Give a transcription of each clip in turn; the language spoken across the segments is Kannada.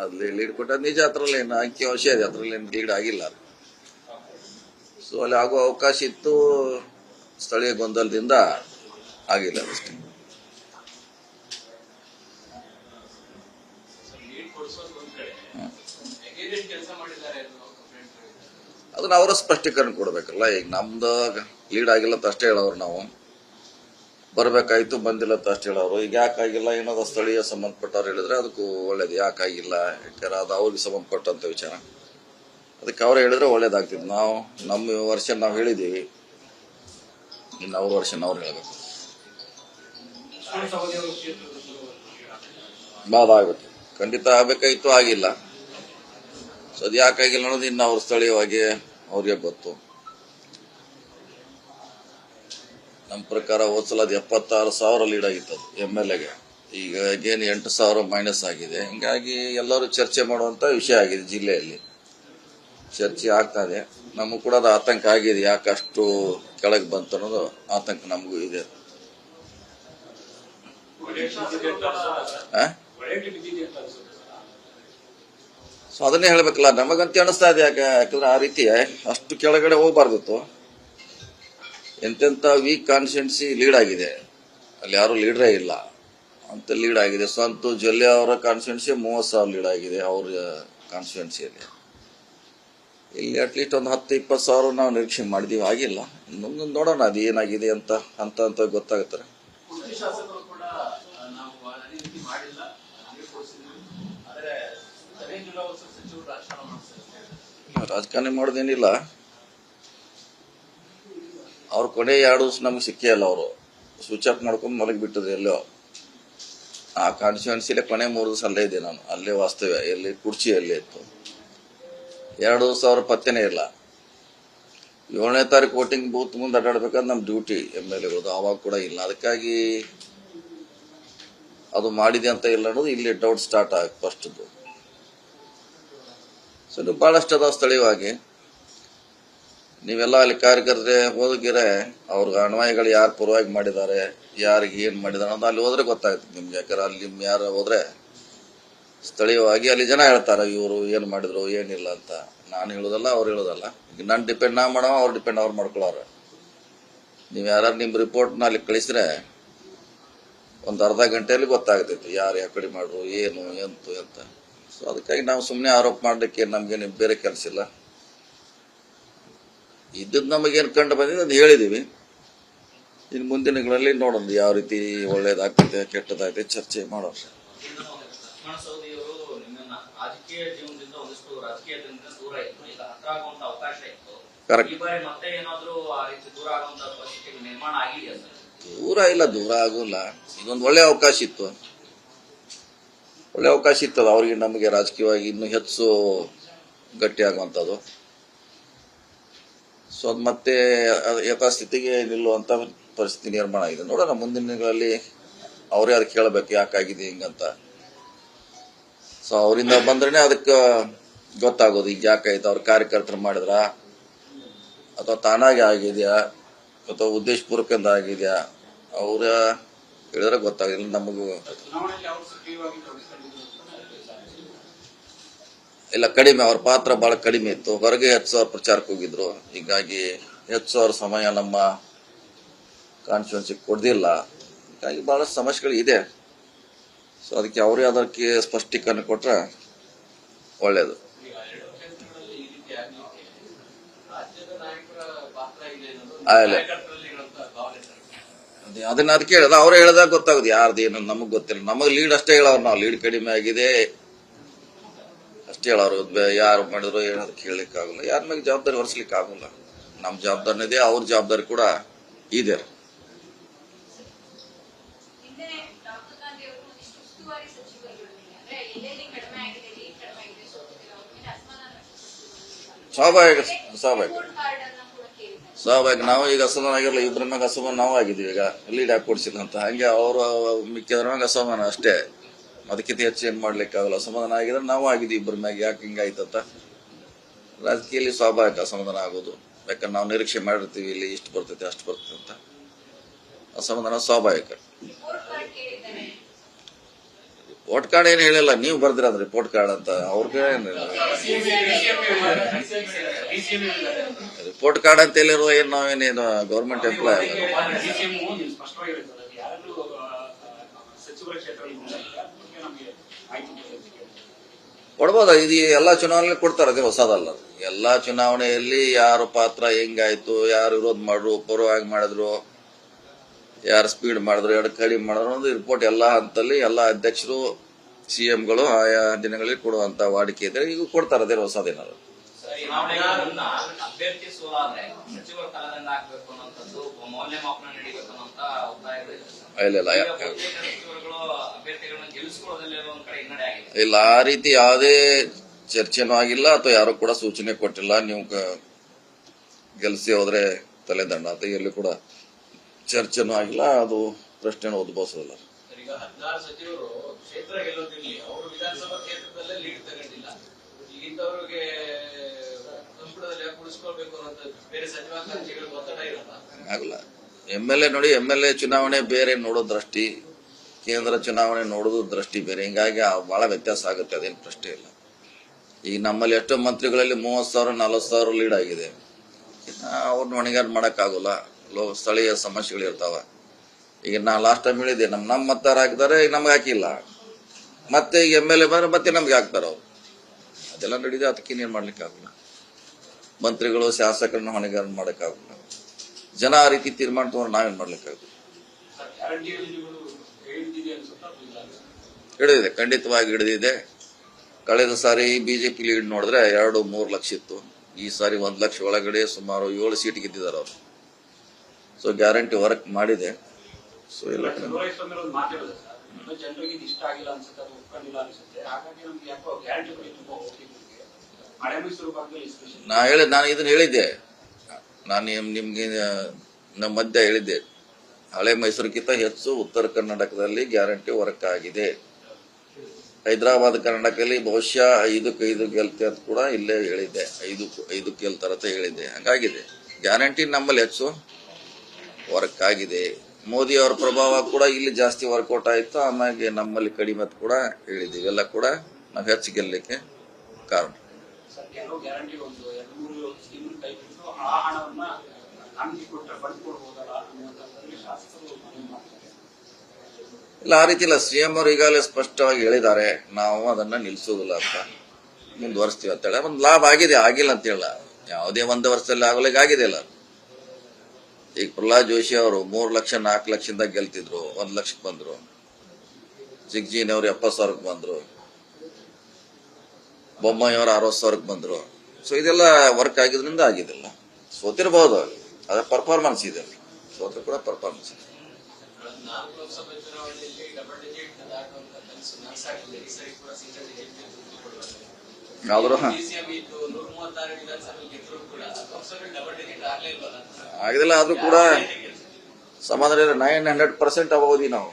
ಅಲ್ಲಿ ಲೀಡ್ ಕೊಟ್ಟ ನಿಜ, ಅದ್ರಲ್ಲಿ ಏನು ಅಂಕಿಅಂಶ ಇದೆ, ಅದ್ರಲ್ಲಿ ಏನು ಲೀಡ್ ಆಗಿಲ್ಲ. ಸೊ ಅಲ್ಲಿ ಆಗುವ ಅವಕಾಶ ಇತ್ತು, ಸ್ಥಳೀಯ ಗೊಂದಲದಿಂದ ಆಗಿಲ್ಲ ಅಷ್ಟೇ. ಅದನ್ನ ಅವರ ಸ್ಪಷ್ಟೀಕರಣ ಕೊಡ್ಬೇಕಲ್ಲ. ಈಗ ನಮ್ದು ಲೀಡ್ ಆಗಿಲ್ಲ ಅಂತ ಅಷ್ಟೇ ಹೇಳೋರು, ನಾವು ಬರ್ಬೇಕಾಯ್ತು ಬಂದಿಲ್ಲ ಅಂತ ಅಷ್ಟೇ ಹೇಳೋರು. ಈಗ ಯಾಕಾಗಿಲ್ಲ ಏನೋ ಸ್ಥಳೀಯ ಸಂಬಂಧಪಟ್ಟವ್ರು ಹೇಳಿದ್ರೆ ಅದಕ್ಕೂ ಒಳ್ಳೇದು. ಯಾಕಾಗಿಲ್ಲ, ಯಾಕಂದ್ರೆ ಅದು ಅವ್ರಿಗೆ ಸಂಬಂಧಪಟ್ಟಂತ ವಿಚಾರ, ಅದಕ್ಕೆ ಅವ್ರು ಹೇಳಿದ್ರೆ ಒಳ್ಳೇದಾಗ್ತಿತ್ತು. ನಾವು ನಮ್ಮ ವರ್ಷ ನಾವು ಹೇಳಿದ್ದೀವಿ, ಇನ್ನು ಅವ್ರ ವರ್ಷ ಅವ್ರು ಹೇಳಬೇಕು. ಬಾದ ಆಗುತ್ತೆ, ಖಂಡಿತ ಆಗ್ಬೇಕಾಯ್ತು, ಆಗಿಲ್ಲ. ಸೊ ಅದು ಯಾಕಾಗಿಲ್ಲ ಅನ್ನೋದು ಇನ್ನು ಅವ್ರು ಸ್ಥಳೀಯವಾಗಿ ಅವ್ರಿಗೆ ಗೊತ್ತು. ನಮ್ಮ ಪ್ರಕಾರ ಹೋದ್ಸಲ ಅದು 76,000 ಲೀಡ್ ಆಗಿತ್ತು MLAಗೆ. ಈಗ ಏನು 8,000 ಮೈನಸ್ ಆಗಿದೆ. ಹಿಂಗಾಗಿ ಎಲ್ಲರೂ ಚರ್ಚೆ ಮಾಡುವಂತ ವಿಷಯ ಆಗಿದೆ. ಜಿಲ್ಲೆಯಲ್ಲಿ ಚರ್ಚೆ ಆಗ್ತಾ ಇದೆ. ನಮಗೂ ಕೂಡ ಅದು ಆತಂಕ ಆಗಿದೆ, ಯಾಕೆ ಅಷ್ಟು ಕೆಳಗೆ ಬಂತು ಅನ್ನೋದು ಆತಂಕ ನಮಗೂ ಇದೆ. ಸೊ ಅದನ್ನೇ ಹೇಳ್ಬೇಕಲ್ಲ, ನಮಗಂತ ಅನಿಸ್ತಾ ಇದೆ. ಯಾಕಂದ್ರೆ ಆ ರೀತಿ ಅಷ್ಟು ಕೆಳಗಡೆ ಹೋಗ್ಬಾರ್ದಿತ್ತು. ಎಂತೆಂತ ವೀಕ್ ಕಾನ್ಸ್ಟಿಟ್ಯೂನ್ಸಿ ಲೀಡ್ ಆಗಿದೆ, ಅಲ್ಲಿ ಯಾರು ಲೀಡ್ರೇ ಇಲ್ಲ ಅಂತ ಲೀಡ್ ಆಗಿದೆ. ಸಂತು ಜೊಲ್ಲೆ ಅವರ ಕಾನ್ಸ್ಟಿಟ್ಯೂನ್ಸಿ 30,000 ಲೀಡ್ ಆಗಿದೆ ಅವ್ರ ಕಾನ್ಸ್ಟಿಟ್ಯೂನ್ಸಿಯಲ್ಲಿ. ಇಲ್ಲಿ ಅಟ್ಲೀಸ್ಟ್ ಒಂದು 10-20,000 ನಾವು ನಿರೀಕ್ಷೆ ಮಾಡಿದೀವಿ, ಆಗಿಲ್ಲ. ಇನ್ನೊಂದು ನೋಡೋಣ ಅದು ಏನಾಗಿದೆ ಅಂತ ಅಂತ ಗೊತ್ತಾಗುತ್ತಾರೆ. ರಾಜಕಾರಣ ಮಾಡೋದೇನಿಲ್ಲ, ಅವ್ರು ಕೊನೆ 2 ದಿವಸ ನಮ್ಗೆ ಸಿಕ್ಕೇ ಇಲ್ಲ. ಅವರು ಸ್ವಿಚ್ ಆಫ್ ಮಾಡ್ಕೊಂಡು ಮಲಗಿ ಬಿಟ್ಟದ್ದು ಎಲ್ಲೋ. ಆ ಕಾನ್ಸ್ಟಿಟ್ಯೂನ್ಸಿಲೇ ಕೊನೆ 3 ದಿವಸ ಅಲ್ಲೇ ಇದ್ದೆ ನಾನು, ಅಲ್ಲೇ ವಾಸ್ತವ್ಯ, ಎಲ್ಲಿ ಕುರ್ಚಿ ಅಲ್ಲೇ ಇತ್ತು. 2 ದಿವಸ ಅವ್ರ ಪತ್ತೆನೇ ಇಲ್ಲ. 7ನೇ ತಾರೀಕು ವೋಟಿಂಗ್ ಬೂತ್ ಮುಂದೆ ಅಡ್ಡಾಡ್ಬೇಕಾದ್ರೆ ನಮ್ಮ ಡ್ಯೂಟಿ MLAಗಳದು, ಅವಾಗ ಕೂಡ ಇಲ್ಲ. ಅದಕ್ಕಾಗಿ ಅದು ಮಾಡಿದೆ ಅಂತ ಇಲ್ಲ ಅನ್ನೋದು ಇಲ್ಲಿ ಡೌಟ್ ಸ್ಟಾರ್ಟ್ ಆಗ ಫಸ್ಟ್ದು. ಸೊ ನೀವು ಬಹಳಷ್ಟು ಅದಾವ ಸ್ಥಳೀಯವಾಗಿ. ನೀವೆಲ್ಲ ಅಲ್ಲಿ ಕಾರ್ಯಕರ್ತರೆ ಹೋಗಿರೆ ಅವ್ರಿಗೆ ಅನ್ವಯಗಳು ಯಾರು ಪರವಾಗಿ ಮಾಡಿದ್ದಾರೆ, ಯಾರಿಗೆ ಏನ್ ಮಾಡಿದಾರೆ ಅನ್ನೋದು ಅಲ್ಲಿ ಹೋದ್ರೆ ಗೊತ್ತಾಗುತ್ತೆ ನಿಮ್ಗೆ. ಯಾಕಂದ್ರೆ ಅಲ್ಲಿ ನಿಮ್ ಯಾರು ಹೋದ್ರೆ ಸ್ಥಳೀಯವಾಗಿ ಅಲ್ಲಿ ಜನ ಹೇಳ್ತಾರೆ ಇವರು ಏನ್ ಮಾಡಿದ್ರು ಏನಿಲ್ಲ ಅಂತ. ನಾನು ಹೇಳೋದಲ್ಲ, ಅವ್ರು ಹೇಳೋದಲ್ಲ. ಈಗ ನಾನು ಡಿಪೆಂಡ್ ಮಾಡೋ, ಅವ್ರು ಡಿಪೆಂಡ್ ಅವ್ರು ಮಾಡ್ಕೊಳ್ಳೋರು. ನೀವು ಯಾರು ನಿಮ್ ರಿಪೋರ್ಟ್ನ ಅಲ್ಲಿ ಕಳಿಸಿದ್ರೆ ಒಂದು ಅರ್ಧ ಗಂಟೆಯಲ್ಲಿ ಗೊತ್ತಾಗ್ತೈತಿ ಯಾರು ಯಾವ ಕಡೆ ಮಾಡ್ರು, ಏನು ಎಂತು ಅಂತ. ಸೊ ಅದಕ್ಕಾಗಿ ನಾವು ಸುಮ್ಮನೆ ಆರೋಪ ಮಾಡ್ಲಿಕ್ಕೆ ನಮ್ಗೇನು ಬೇರೆ ಕೆಲಸ ಇಲ್ಲ. ಇದ್ದದ್ದು ನಮಗೇನು ಕಂಡು ಬಂದಿದೆ ಅದು ಹೇಳಿದೀವಿ. ಇನ್ನು ಮುಂದಿನಗಳಲ್ಲಿ ನೋಡೋಣ ಯಾವ ರೀತಿ ಒಳ್ಳೇದಾಗ್ತೈತೆ ಕೆಟ್ಟದಾಗ್ತೈತೆ ಚರ್ಚೆ ಮಾಡೋಣ. ದೂರ ಇಲ್ಲ, ದೂರ ಆಗೋಲ್ಲ. ಇದೊಂದು ಒಳ್ಳೆ ಅವಕಾಶ ಇತ್ತು, ಒಳ್ಳೆ ಅವಕಾಶ ಇತ್ತದ ಅವ್ರಿಗೆ ನಮಗೆ ರಾಜಕೀಯವಾಗಿ ಇನ್ನೂ ಹೆಚ್ಚು ಗಟ್ಟಿ ಆಗುವಂಥದ್ದು. ಸೊ ಅದು ಮತ್ತೆ ಯಥಾಸ್ಥಿತಿಗೆ ನಿಲ್ಲುವಂತ ಪರಿಸ್ಥಿತಿ ನಿರ್ಮಾಣ ಆಗಿದೆ. ನೋಡೋಣ ಮುಂದಿನ ದಿನಗಳಲ್ಲಿ ಅವರೇ ಅದಕ್ಕೆ ಕೇಳಬೇಕು ಯಾಕಾಗಿದೆ ಹಿಂಗಂತ. ಸೊ ಅವರಿಂದ ಬಂದ್ರೆ ಅದಕ್ಕೆ ಗೊತ್ತಾಗೋದು ಈಗ ಯಾಕಾಯ್ತು, ಅವ್ರ ಕಾರ್ಯಕರ್ತರು ಮಾಡಿದ್ರ ಅಥವಾ ತಾನಾಗಿ ಆಗಿದೆಯಾ ಅಥವಾ ಉದ್ದೇಶಪೂರ್ವಕದಿಂದ ಆಗಿದೆಯಾ, ಅವ್ರ ಹೇಳಿದ್ರೆ ಗೊತ್ತಾಗಿಲ್ಲ ನಮಗೂ. ಇಲ್ಲ, ಕಡಿಮೆ, ಅವ್ರ ಪಾತ್ರ ಬಹಳ ಕಡಿಮೆ ಇತ್ತು. ಹೊರಗೆ 10,000 ಪ್ರಚಾರಕ್ಕೆ ಹೋಗಿದ್ರು, ಹೀಗಾಗಿ 10,000 ಸಮಯ ನಮ್ಮ ಕಾನ್ಸ್ಟಿಟ್ಯೂನ್ಸಿ ಕೊಡ್ದಿಲ್ಲ. ಹೀಗಾಗಿ ಬಹಳಷ್ಟು ಸಮಸ್ಯೆಗಳು ಇದೆ. ಸೊ ಅದಕ್ಕೆ ಅವರೇ ಅದಕ್ಕೆ ಸ್ಪಷ್ಟೀಕರಣ ಕೊಟ್ರೆ ಒಳ್ಳೇದು. ಅದನ್ನ ಅದಕ್ಕೆ ಹೇಳದ, ಅವರೇ ಹೇಳಿದಾಗ ಗೊತ್ತಾಗುದು ಯಾರ್ದು ಏನು ನಮಗ್ ಗೊತ್ತಿಲ್ಲ. ನಮಗ್ ಲೀಡ್ ಅಷ್ಟೇ ಹೇಳೋರು, ನಾವು ಲೀಡ್ ಕಡಿಮೆ ಆಗಿದೆ ಅಷ್ಟೇ ಹೇಳೋರು. ಯಾರು ಮಾಡಿದ್ರು ಏನಾದ್ರು ಕೇಳಲಿಕ್ಕೆ ಆಗಲ್ಲ, ಯಾರ ಮೇಲೆ ಜವಾಬ್ದಾರಿ ಹೊರಿಸ್ಲಿಕ್ಕೆ ಆಗಲ್ಲ. ನಮ್ಮ ಜವಾಬ್ದಾರಿ ಇದೆ, ಅವ್ರ ಜವಾಬ್ದಾರಿ ಕೂಡ ಇದೆ. ಸ್ವಾಭಾವಿಕ ನಾವು ಈಗ ಅಸಮಾನ ಆಗಿರಲ್ಲ, ಇಬ್ಬರ ಮ್ಯಾಗ ಅಸಮಾನ ನಾವು ಆಗಿದ್ವಿ. ಈಗ ಲೀಡ್ ಯಾಕೆ ಕೊಡ್ಸಿಲ್ಲ ಅಂತ, ಹಂಗೆ ಅವರು ಮಿಕ್ಕಿದ್ರ ಮ್ಯಾಗ ಅಸಮಾನ ಅಷ್ಟೇ, ಅದಕ್ಕಿಂತ ಹೆಚ್ಚು ಏನ್ ಮಾಡ್ಲಿಕ್ಕೆ ಆಗಲ್ಲ. ಅಸಮಾಧಾನ ಆಗಿದ್ರೆ ನಾವು ಆಗಿದ್ವಿ ಇಬ್ಬರ ಮ್ಯಾಗ, ಯಾಕೆ ಹಿಂಗಾಯ್ತಂತ. ರಾಜಕೀಯದಲ್ಲಿ ಸ್ವಾಭಾವಿಕ ಅಸಮಾಧಾನ ಆಗೋದು, ಯಾಕಂದ್ರೆ ನಾವು ನಿರೀಕ್ಷೆ ಮಾಡಿರ್ತೀವಿ ಇಲ್ಲಿ ಇಷ್ಟು ಬರ್ತೈತೆ ಅಷ್ಟು ಬರ್ತೈತೆ ಅಂತ. ಅಸಮಾಧಾನ ಸ್ವಾಭಾವಿಕ. ವೋಟ್ ಕಾರ್ಡ್ ಏನು ಹೇಳಿಲ್ಲ, ನೀವು ಬರ್ದಿರೋದು ರಿಪೋರ್ಟ್ ಕಾರ್ಡ್ ಅಂತ. ಅವ್ರಿಗೆ ರಿಪೋರ್ಟ್ ಕಾರ್ಡ್ ಅಂತ ಹೇಳಿರುವ ಏನು ನಾವೇನೇನು ಗೌರ್ಮೆಂಟ್ ಎಂಪ್ಲಾಯ್ ಕೊಡ್ಬೋದ? ಇದು ಎಲ್ಲಾ ಚುನಾವಣೆ ಕೊಡ್ತಾರೆ, ಅದೇ ಹೊಸದಲ್ಲ. ಎಲ್ಲಾ ಚುನಾವಣೆಯಲ್ಲಿ ಯಾರು ಪಾತ್ರ ಹೆಂಗಾಯ್ತು, ಯಾರು ವಿರೋಧ ಮಾಡಿದ್ರು, ಪರವಾಗಿ ಮಾಡಿದ್ರು, ಯಾರು ಸ್ಪೀಡ್ ಮಾಡಿದ್ರು, ಎರಡು ಕಡಿಮೆ ಮಾಡಿದ್ರು ಒಂದು ರಿಪೋರ್ಟ್ ಎಲ್ಲಾ ಹಂತದಲ್ಲಿ ಎಲ್ಲಾ ಅಧ್ಯಕ್ಷರು ಸಿಎಂಗಳು ಆಯಾ ದಿನಗಳಲ್ಲಿ ಕೊಡುವಂತ ವಾಡಿಕೆ ಇದ್ರೆ ಈಗ ಕೊಡ್ತಾರೆ, ಅದೇ ಹೊಸದೇನದು. ಅಭ್ಯರ್ಥಿ ಸೋಲಾದ್ರೆ ಸಚಿವರ ಕಾಲದಂಡ ಹಾಕಬೇಕು ಅನ್ನೋಂಥದ್ದು ಮೌಲ್ಯಮಾಪನ ನಡೀಬೇಕು ಅನ್ನೋಂತ ಒತ್ತಾಯ ಇಲ್ಲ. ಆ ರೀತಿ ಯಾವುದೇ ಚರ್ಚೆನೂ ಆಗಿಲ್ಲ ಅಥವಾ ಯಾರು ಕೂಡ ಸೂಚನೆ ಕೊಟ್ಟಿಲ್ಲ. ನೀವು ಗೆಲ್ಸಿ ಹೋದ್ರೆ ತಲೆದಂಡ ಅಂತ ಎಲ್ಲಿ ಕೂಡ ಚರ್ಚೆನೂ ಆಗಿಲ್ಲ, ಅದು ಪ್ರಶ್ನೆ ಉದ್ಭವಿಸೋದಿಲ್ಲ. ಈಗ 16 ಸಚಿವರು ಕ್ಷೇತ್ರ ಗೆಲ್ಲೋದಿರ್ಲಿ, ಅವರು ವಿಧಾನಸಭಾ ಕ್ಷೇತ್ರದಲ್ಲೇ ಲೀಡ್ ತಗೊಂಡಿಲ್ಲ. ಈಗಿದ್ದವರಿಗೆ ಸಂಪುಟದಲ್ಲಿ ಯಾಕೆ ಉಳಿಸ್ಕೊಳ್ಬೇಕು ಅನ್ನೋದು ಬೇರೆ ಸಚಿವಾಕಾಂಕ್ಷಿಗಳಿಗೆ ಒತ್ತಡ ಇರಲ್ಲ. ಆಗಲ್ಲ. MLA ನೋಡಿ, MLA ಚುನಾವಣೆ ಬೇರೆ ನೋಡೋ ದೃಷ್ಟಿ, ಕೇಂದ್ರ ಚುನಾವಣೆ ನೋಡೋದು ದೃಷ್ಟಿ ಬೇರೆ. ಹಿಂಗಾಗಿ ಬಹಳ ವ್ಯತ್ಯಾಸ ಆಗುತ್ತೆ, ಅದೇನು ಪ್ರಶ್ನೆ ಇಲ್ಲ. ಈಗ ನಮ್ಮಲ್ಲಿ ಎಷ್ಟೋ ಮಂತ್ರಿಗಳಲ್ಲಿ 30,000 40,000 ಲೀಡ್ ಆಗಿದೆ. ಅವ್ರನ್ನ ಹೊಣೆಗಾರ ಮಾಡಕ್ಕಾಗಲ್ಲ, ಸ್ಥಳೀಯ ಸಮಸ್ಯೆಗಳಿರ್ತಾವ. ಈಗ ನಾ ಲಾಸ್ಟ್ ಟೈಮ್ ಹೇಳಿದ್ದೆ, ನಮ್ಮ ಮತದಾರ ಹಾಕಿದ್ದಾರೆ, ಈಗ ನಮ್ಗೆ ಹಾಕಿಲ್ಲ. ಮತ್ತೆ ಈಗ MLA ಬಂದ್ರೆ ಮತ್ತೆ ನಮ್ಗೆ ಹಾಕ್ತಾರೆ ಅವ್ರು. ಅದೆಲ್ಲ ನಡೀದೆ, ಅದಕ್ಕೆ ಏನ್ ಮಾಡ್ಲಿಕ್ಕೆ ಆಗಲ್ಲ. ಮಂತ್ರಿಗಳು ಶಾಸಕರನ್ನ ಹೊಣೆಗಾರ ಮಾಡಕ್ಕಾಗಲ್ಲ. ಜನ ಆ ರೀತಿ ತೀರ್ಮಾನ ತಗೊಂಡು ನಾವೇನ್ ಮಾಡ್ಲಿಕ್ಕಾಗಲ್ಲ. ಹಿಡಿದಿದೆ, ಖಂಡಿತವಾಗಿ ಹಿಡಿದಿದೆ. ಕಳೆದ ಸಾರಿ ಬಿಜೆಪಿ ಲೀಡ್ ನೋಡಿದ್ರೆ 2-3 ಲಕ್ಷ ಇತ್ತು. ಈ ಸಾರಿ 1 ಲಕ್ಷ ಒಳಗಡೆ ಸುಮಾರು 7 ಸೀಟ್ ಗೆದ್ದಿದ್ದಾರೆ ಅವರು. ಸೊ ಗ್ಯಾರಂಟಿ ವರ್ಕ್ ಮಾಡಿದೆ. ಸೊ ಎಲ್ಲ ನಾನು ಇದನ್ನ ಹೇಳಿದ್ದೆ, ನಾನು ನಿಮ್ಗೆ ನಮ್ಮ ಮಧ್ಯ ಹೇಳಿದ್ದೆ, ಹಳೆ ಮೈಸೂರಿಗಿಂತ ಹೆಚ್ಚು ಉತ್ತರ ಕರ್ನಾಟಕದಲ್ಲಿ ಗ್ಯಾರಂಟಿ ವರ್ಕ್ ಆಗಿದೆ. ಹೈದರಾಬಾದ್ ಕರ್ನಾಟಕದಲ್ಲಿ ಬಹುಶಃ 5-5 ಗೆಲ್ತೆ ಅಂತ ಕೂಡ ಇಲ್ಲೇ ಹೇಳಿದ್ದೆ, 5 ಗೆಲ್ತಾರಂತ ಹೇಳಿದ್ದೆ. ಹಂಗಾಗಿದೆ, ಗ್ಯಾರಂಟಿ ನಮ್ಮಲ್ಲಿ ಹೆಚ್ಚು ವರ್ಕ್ ಆಗಿದೆ. ಮೋದಿ ಅವರ ಪ್ರಭಾವ ಕೂಡ ಇಲ್ಲಿ ಜಾಸ್ತಿ ವರ್ಕೌಟ್ ಆಯ್ತು, ಆಮೇಲೆ ನಮ್ಮಲ್ಲಿ ಕಡಿಮೆ ಅಂತ ಕೂಡ ಹೇಳಿದ್ವಿ. ಇವೆಲ್ಲ ಕೂಡ ನಾವು ಹೆಚ್ಚು ಗೆಲ್ಲಲಿಕ್ಕೆ ಕಾರಣ. ಇಲ್ಲ, ಆ ರೀತಿ ಇಲ್ಲ. CM ಅವರು ಈಗಾಗಲೇ ಸ್ಪಷ್ಟವಾಗಿ ಹೇಳಿದ್ದಾರೆ, ನಾವು ಅದನ್ನ ನಿಲ್ಸೋದಿಲ್ಲ ಅಂತ, ಮುಂದುವರಿಸ್ತೀವಿ ಅಂತ ಹೇಳಿ. ಒಂದು ಲಾಭ ಆಗಿದೆ, ಆಗಿಲ್ಲ ಅಂತ ಹೇಳ. ಯಾವುದೇ 1 ವರ್ಷದಲ್ಲಿ ಆಗಲಿಕ್ಕೆ ಆಗಿದೆ ಇಲ್ಲ. ಈಗ ಪ್ರಹ್ಲಾದ್ ಜೋಶಿ ಅವರು 3 ಲಕ್ಷ 4 ಲಕ್ಷದಿಂದ ಗೆಲ್ತಿದ್ರು, 1 ಲಕ್ಷಕ್ಕೆ ಬಂದ್ರು. ಜಿಗ್ಜಿನವರು 70,000ಕ್ಕೆ ಬಂದ್ರು. ಬೊಮ್ಮಾಯಿ ಅವರು 60,000ಕ್ಕೆ ಬಂದ್ರು. ಸೊ ಇದೆಲ್ಲ ವರ್ಕ್ ಆಗಿದ್ರಿಂದ ಆಗಿದಿಲ್ಲ. ಸೋತಿರಬಹುದು, ಅದ ಪರ್ಫಾರ್ಮೆನ್ಸ್ ಇದೆ. ಸೋತ್ರ ಕೂಡ ಪರ್ಫಾರ್ಮೆನ್ಸ್ ಇದೆ. ಆದ್ರೂ ಆಗಿದಿಲ್ಲ, ಆದ್ರೂ ಕೂಡ ಸಮಾಧಾನ 900% ಅಬಹುದು. ನಾವು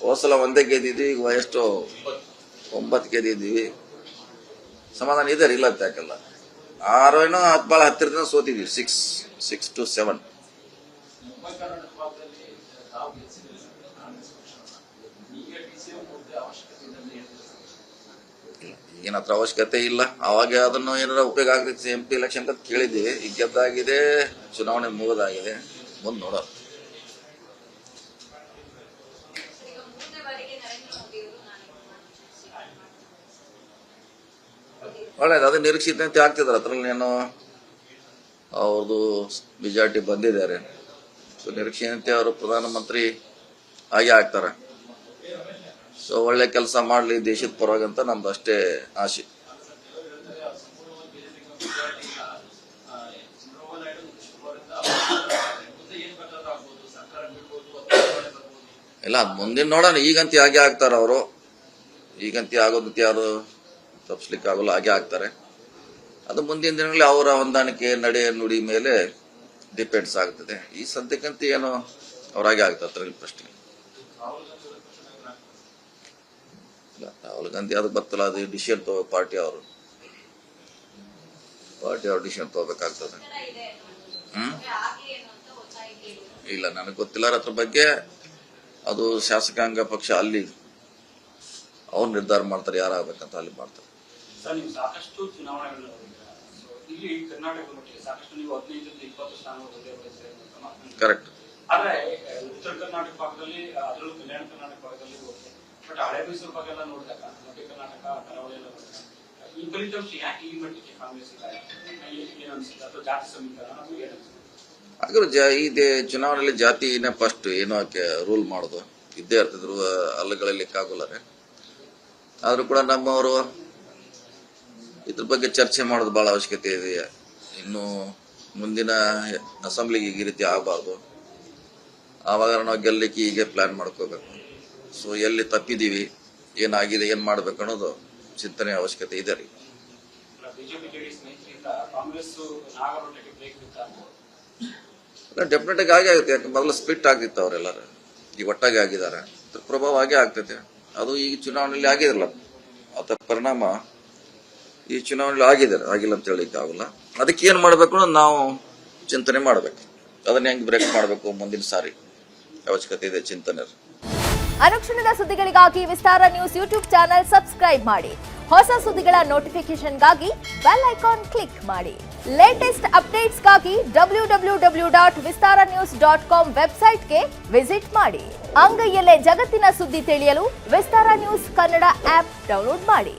ಹೋದ್ಸಲ 1 ಗೆದ್ದಿದ್ವಿ, ಈಗ ಎಷ್ಟು 9 ಗೆದ್ದಿದ್ದೀವಿ. ಸಮಾಧಾನ ಇದೆ, ಇಲ್ಲ ಅಂತ ಯಾಕಲ್ಲ. 6 ಏನೋ ಬಹಳ ಹತ್ತಿರದಿಂದ ಸೋತಿದ್ವಿ, 6 to 7. ಈಗಿನ ಹತ್ರ ಅವಶ್ಯಕತೆ ಇಲ್ಲ. ಅವಾಗ ಅದನ್ನು ಏನಾರ ಉಪಯೋಗ ಆಗ್ತೈತಿ MP ಎಲೆಕ್ಷನ್ ಅಂತ ಕೇಳಿದ್ದೀವಿ. ಈಗ ಗೆದ್ದಾಗಿದೆ, ಚುನಾವಣೆ ಮುಗಿದಾಗಿದೆ, ಮುಂದೆ ನೋಡೋಣ. ಒಳ್ಳೇದು, ಅದು ನಿರೀಕ್ಷಿತಂತೆ ಆಗ್ತಿದ್ದಾರೆ. ಅದ್ರಲ್ಲಿ ಏನೋ ಅವ್ರದ್ದು ಮೆಜಾರಿಟಿ ಬಂದಿದ್ದಾರೆ. ಸೊ ನಿರೀಕ್ಷೆಯಂತೆ ಅವರು ಪ್ರಧಾನಮಂತ್ರಿ ಆಗಿ ಆಗ್ತಾರೆ. ಸೊ ಒಳ್ಳೆ ಕೆಲಸ ಮಾಡಲಿ ದೇಶದ ಪರವಾಗಿ ಅಂತ ನಮ್ದು ಅಷ್ಟೇ ಆಸೆ. ಇಲ್ಲ, ಅದು ಮುಂದಿನ ನೋಡೋಣ. ಈಗಂತ ಹಾಗೆ ಆಗ್ತಾರ ಅವರು, ಈಗಂತ ಆಗೋದಂತ ಯಾರು ತಪ್ಪಿಸ್ಲಿಕ್ಕೆ ಆಗೋಲ್ಲ, ಹಾಗೆ ಆಗ್ತಾರೆ. ಅದು ಮುಂದಿನ ದಿನಗಳಲ್ಲಿ ಅವರ ಹೊಂದಾಣಿಕೆ, ನಡೆ, ನುಡಿ ಮೇಲೆ ಡಿಪೆಂಡ್ಸ್ ಆಗ್ತದೆ. ಈ ಸದ್ಯಕ್ಕಂತ ಏನು ಅವ್ರಾಗೆ ಆಗ್ತಾರೆ, ಅದ್ರಲ್ಲಿ ಪ್ರಶ್ನೆ ಇಲ್ಲ. ರಾಹುಲ್ ಗಾಂಧಿ ಅದಕ್ಕೆ ಬರ್ತಲ್ಲ, ಅದು ಡಿಸಿಷನ್ ತಗೋ ಪಾರ್ಟಿ ಅವರು ಡಿಸಿಷನ್ ತಗೋಬೇಕಾಗ್ತದೆ. ಇಲ್ಲ, ನನಗೆ ಗೊತ್ತಿಲ್ಲ ಅದ್ರ ಬಗ್ಗೆ. ಅದು ಶಾಸಕಾಂಗ ಪಕ್ಷ ಅಲ್ಲಿ ಅವ್ರು ನಿರ್ಧಾರ ಮಾಡ್ತಾರೆ ಯಾರಾಗಬೇಕಂತ ಅಲ್ಲಿ ಮಾಡ್ತಾರೆ. ಸರ್, ನೀವು ಸಾಕಷ್ಟು ಚುನಾವಣೆಗಳನ್ನ ನೋಡಿದ್ದೀರಾ. ಸೊ ಇಲ್ಲಿ ಕರ್ನಾಟಕದ ಮಟ್ಟಿಗೆ ಸಾಕಷ್ಟು ನೀವು 15-20 ಸ್ಥಾನ ಕರೆಕ್ಟ್. ಆದ್ರೆ ಉತ್ತರ ಕರ್ನಾಟಕ ಭಾಗದಲ್ಲಿ, ಅದರಲ್ಲೂ ಕಲ್ಯಾಣ ಕರ್ನಾಟಕ ಭಾಗದಲ್ಲಿ ಹೋಗುತ್ತೆ. ಬಟ್ ಹಳೆ ಮೈಸೂರು ಭಾಗ ಎಲ್ಲ ನೋಡಿದಾಗ, ಮಧ್ಯ ಕರ್ನಾಟಕ, ಕರಾವಳಿ ಎಲ್ಲ ನೋಡಿದಾಗ ಈ ಫಲಿತಾಂಶ ಯಾಕೆ ಈ ಮಟ್ಟಿಗೆ ಕಾಂಗ್ರೆಸ್ ಏನು ಅನ್ಸುತ್ತೆ, ಅಥವಾ ಜಾತಿ ಸಮೀಕರಣ ಏನು ಅನ್ಸುತ್ತೆ? ಹಾಗಾದ್ರೆ ಇದೇ ಚುನಾವಣೆಯಲ್ಲಿ ಜಾತಿನೇ ಫಸ್ಟ್ ಏನೋ ರೂಲ್ ಮಾಡೋದು ಇದ್ದೇ ಇರ್ತಿದ್ರು, ಅಲ್ಲಗಳಿಕ್ಕಾಗಲ್ಲರೆ. ಆದ್ರೂ ಕೂಡ ನಮ್ಮವರು ಇದ್ರ ಬಗ್ಗೆ ಚರ್ಚೆ ಮಾಡೋದು ಬಹಳ ಅವಶ್ಯಕತೆ ಇದೆ. ಇನ್ನು ಮುಂದಿನ ಅಸೆಂಬ್ಲಿಗೆ ಈ ರೀತಿ ಆಗಬಾರ್ದು. ಆವಾಗ ನಾವು ಗೆಲ್ಲಲಿಕ್ಕೆ ಹೀಗೆ ಪ್ಲಾನ್ ಮಾಡ್ಕೋಬೇಕು. ಸೊ ಎಲ್ಲಿ ತಪ್ಪಿದೀವಿ, ಏನಾಗಿದೆ, ಏನ್ ಮಾಡ್ಬೇಕು ಅನ್ನೋದು ಚಿಂತನೆ ಅವಶ್ಯಕತೆ ಇದೆ ರೀ. ಬಿಜೆಪಿ ಜೆಡಿಎಸ್ ಮೈತ್ರಿಯಿಂದ ಕಾಂಗ್ರೆಸ್ ನಾಗರೊಟ್ಟಿಗೆ ಬ್ರೇಕ್ ಡೆಫಿನೆಟ್ ಆಗಿ ಆಗುತ್ತೆ. ಯಾಕೆ ಮೊದಲು ಸ್ಪ್ಲಿಟ್ ಆಗ್ತಿತ್ತು ಅವರೆಲ್ಲರೂ, ಈಗ ಒಟ್ಟಾಗಿ ಆಗಿದ್ದಾರೆ, ಪ್ರಭಾವ ಆಗೇ ಆಗ್ತೈತೆ. ಅದು ಈಗ ಚುನಾವಣೆಯಲ್ಲಿ ಆಗಿರಲ್ಲ, ಅದ ಪರಿಣಾಮ ಈ ಚುನಾವಣೆಯಲ್ಲಿ ಆಗಿಲ್ಲ ಅಂತ ಹೇಳಿಕ್ಕೆ ಆಗಲ್ಲ. ಅದಕ್ಕೆ ಏನ್ ಮಾಡ್ಬೇಕು ಅನ್ನೋದು ನಾವು ಚಿಂತನೆ ಮಾಡ್ಬೇಕು. ಅದನ್ನ ಹೆಂಗ್ ಬ್ರೇಕ್ ಮಾಡ್ಬೇಕು ಮುಂದಿನ ಸಾರಿ ಅವಶ್ಯಕತೆ ಇದೆ ಚಿಂತನೆ. ಅನುಕ್ಷಣದ ಸುದ್ದಿಗಳಿಗಾಗಿ ವಿಸ್ತಾರ ನ್ಯೂಸ್ ಯೂಟ್ಯೂಬ್ ಚಾನೆಲ್ ಸಬ್ಸ್ಕ್ರೈಬ್ ಮಾಡಿ. ಹೊಸ ಸುದ್ದಿಗಳ ನೋಟಿಫಿಕೇಶನ್ಗಾಗಿ ಬೆಲ್ ಐಕಾನ್ ಕ್ಲಿಕ್ ಮಾಡಿ. ಲೇಟೆಸ್ಟ್ ಅಪ್ಡೇಟ್ಸ್ಗಾಗಿ www.vistaranews.com ವೆಬ್ಸೈಟ್ಗೆ ವಿಸಿಟ್ ಮಾಡಿ. ಅಂಗೈಯಲ್ಲೇ ಜಗತ್ತಿನ ಸುದ್ದಿ ತಿಳಿಯಲು ವಿಸ್ತಾರ ನ್ಯೂಸ್ ಕನ್ನಡ ಆಪ್ ಡೌನ್ಲೋಡ್ ಮಾಡಿ.